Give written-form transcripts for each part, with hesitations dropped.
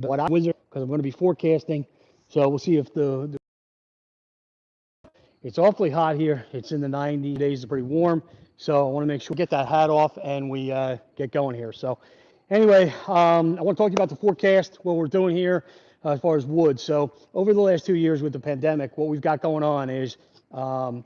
what I wizard because I'm going to be forecasting. So we'll see if the it's awfully hot here. It's in the 90 days. It's pretty warm. So I want to make sure we get that hat off and we get going here. So anyway, I want to talk to you about the forecast, what we're doing here as far as wood. So over the last 2 years with the pandemic, what we've got going on is um,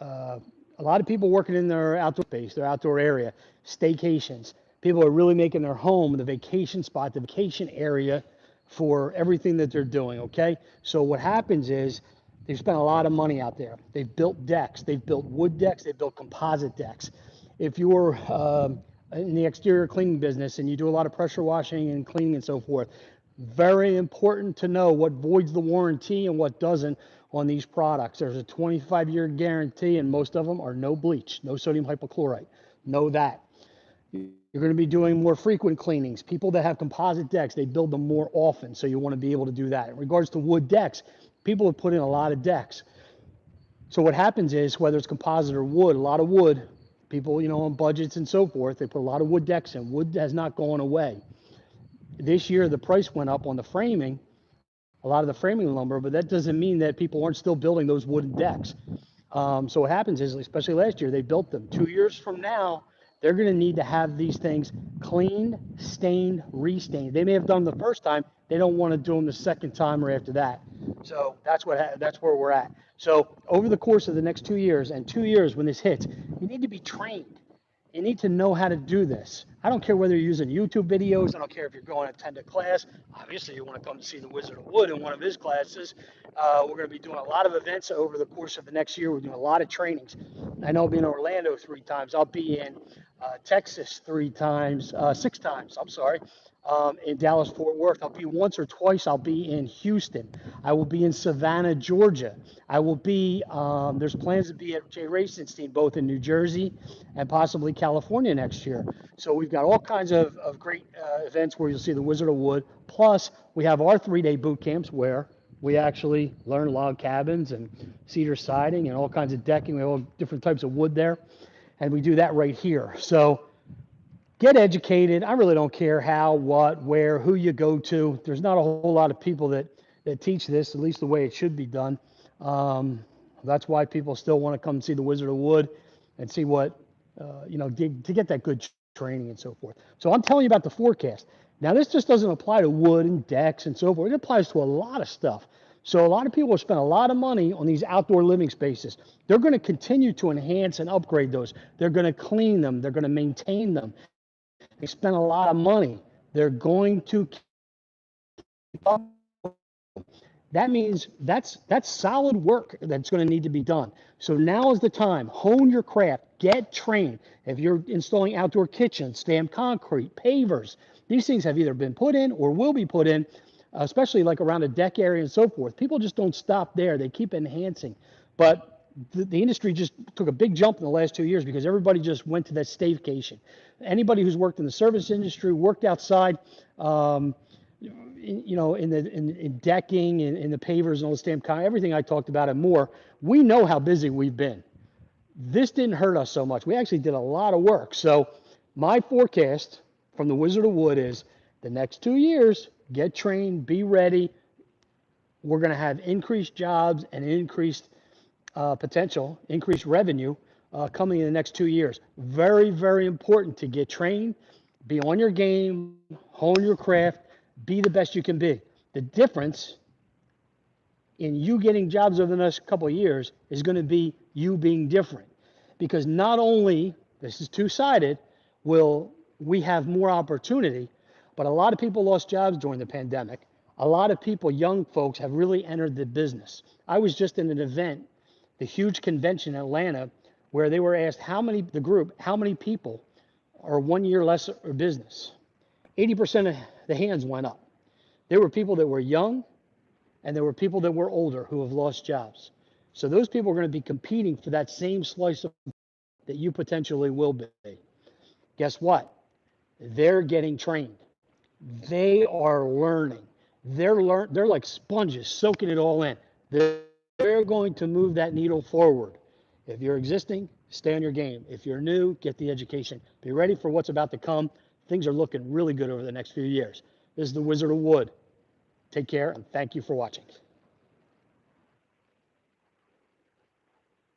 uh, a lot of people working in their outdoor space, their outdoor area, staycations. People are really making their home the vacation spot, the vacation area for everything that they're doing. Okay. So what happens is they've spent a lot of money out there. They've built decks, they've built wood decks, they've built composite decks. If you're in the exterior cleaning business and you do a lot of pressure washing and cleaning and so forth, very important to know what voids the warranty and what doesn't on these products. There's a 25-year guarantee, and most of them are no bleach, no sodium hypochlorite. Know that. You're going to be doing more frequent cleanings. People that have composite decks, they build them more often, so you want to be able to do that. In regards to wood decks, people have put in a lot of decks. So what happens is, whether it's composite or wood, a lot of wood, people, on budgets and so forth, they put a lot of wood decks in. Wood has not gone away. This year, the price went up on the framing, a lot of the framing lumber, but that doesn't mean that people aren't still building those wooden decks. So what happens is, especially last year, they built them. 2 years from now, they're going to need to have these things cleaned, stained, restained. They may have done them the first time. They don't want to do them the second time or after that. So that's where we're at. So over the course of the next 2 years, and 2 years when this hits, you need to be trained. You need to know how to do this. I don't care whether you're using YouTube videos. I don't care if you're going to attend a class. Obviously, you want to come to see the Wizard of Wood in one of his classes. We're going to be doing a lot of events over the course of the next year. We're doing a lot of trainings. I know I'll be in Orlando 3 times. I'll be in Texas 3 times, 6 times. I'm sorry. In Dallas, Fort Worth. I'll be once or twice. I'll be in Houston. I will be in Savannah, Georgia. I will be, there's plans to be at Jay Racenstein, both in New Jersey and possibly California next year. So we've got all kinds of great events where you'll see the Wizard of Wood. Plus, we have our 3-day boot camps where we actually learn log cabins and cedar siding and all kinds of decking. We have all different types of wood there. And we do that right here. So get educated. I really don't care how, what, where, who you go to. There's not a whole lot of people that teach this, at least the way it should be done. That's why people still want to come see the Wizard of Wood and see what, to get that good training and so forth. So I'm telling you about the forecast. Now, this just doesn't apply to wood and decks and so forth. It applies to a lot of stuff. So a lot of people have spent a lot of money on these outdoor living spaces. They're going to continue to enhance and upgrade those. They're going to clean them. They're going to maintain them. They spent a lot of money. They're going to keep up. That means that's solid work that's going to need to be done. So now is the time. Hone your craft. Get trained. If you're installing outdoor kitchens, stamped concrete, pavers, these things have either been put in or will be put in, especially like around a deck area and so forth. People just don't stop there. They keep enhancing. But the industry just took a big jump in the last 2 years because everybody just went to that staycation. Anybody who's worked in the service industry, worked outside, in decking, in the pavers and all the stamp kind, everything I talked about and more, we know how busy we've been. This didn't hurt us so much. We actually did a lot of work. So my forecast from the Wizard of Wood is the next 2 years, get trained, be ready. We're going to have increased jobs and increased potential, increased revenue coming in the next 2 years. Very, very important to get trained, be on your game, hone your craft, be the best you can be. The difference in you getting jobs over the next couple of years is going to be you being different. Because not only, this is two-sided, will we have more opportunity, but a lot of people lost jobs during the pandemic. A lot of people, young folks, have really entered the business. I was just in an event, the huge convention in Atlanta, where they were asked how many people are 1 year less or business. 80% of the hands went up. There were people that were young, and there were people that were older who have lost jobs. So those people are going to be competing for that same slice of that you potentially will be. Guess what? They're getting trained. They are learning. They're like sponges, soaking it all in. They're going to move that needle forward. If you're existing, stay on your game. If you're new, get the education. Be ready for what's about to come. Things are looking really good over the next few years. This is the Wizard of Wood. Take care and thank you for watching.